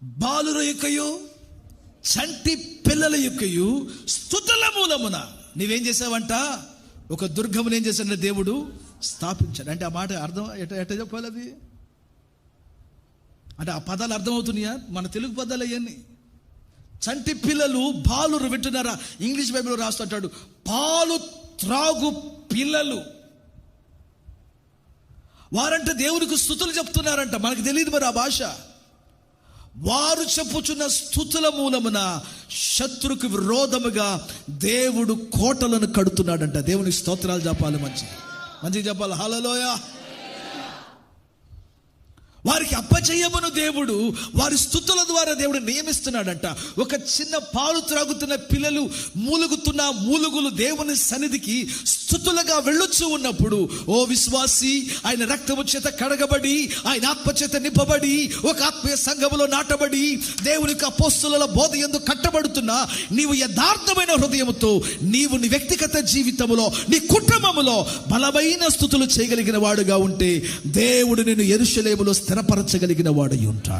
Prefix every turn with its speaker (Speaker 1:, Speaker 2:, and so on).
Speaker 1: బాలుర యొక్కయు చంటి పిల్లల యొక్కయు స్తుతుల మూలమున నీవేం చేసావంట? ఒక దుర్గమును ఏం చేశాడు దేవుడు? స్థాపించాడు. అంటే ఆ మాట అర్థం ఎట్ట చెప్పాలి? అది అంటే ఆ పదాలు అర్థమవుతున్నాయా? మన తెలుగు పదాలు అవన్నీ. చంటి పిల్లలు, బాలురు, వింటున్నారా? ఇంగ్లీష్ బైబిల్లో రాస్తుంటాడు పాలు త్రాగు పిల్లలు. వారంటే దేవునికి స్తుతులు చెప్తున్నారంట. మనకు తెలియదు మరి ఆ భాష. వారు చెప్పుచున్న స్తుతుల మూలమున శత్రుకు విరోధముగా దేవుడు కోటలను కడుతున్నాడంట. దేవునికి స్తోత్రాలు చెప్పాలి. మంచిగా చెప్పాలి. హల్లెలూయా. వారికి అప్పచెయ్యమను దేవుడు వారి స్తుతుల ద్వారా దేవుడు నియమిస్తున్నాడంట. ఒక చిన్న పాలు త్రాగుతున్న పిల్లలు మూలుగుతున్న మూలుగులు దేవుని సన్నిధికి స్తుతులుగా వెళ్ళొచ్చు ఉన్నప్పుడు, ఓ విశ్వాసి, ఆయన రక్తము చేత కడగబడి, ఆయన ఆత్మ చేత నింపబడి, ఒక ఆత్మీయ సంఘములో నాటబడి, దేవునికి అపోస్తలుల బోధ యందు కట్టబడుతున్నా నీవు యథార్థమైన హృదయముతో నీవు నీ వ్యక్తిగత జీవితములో, నీ కుటుంబములో బలమైన స్తుతులు చేయగలిగిన వాడుగా ఉంటే దేవుడు నిన్ను యెరూషలేములో స్థిరపరచగలిగిన వాడై ఉంటాడు.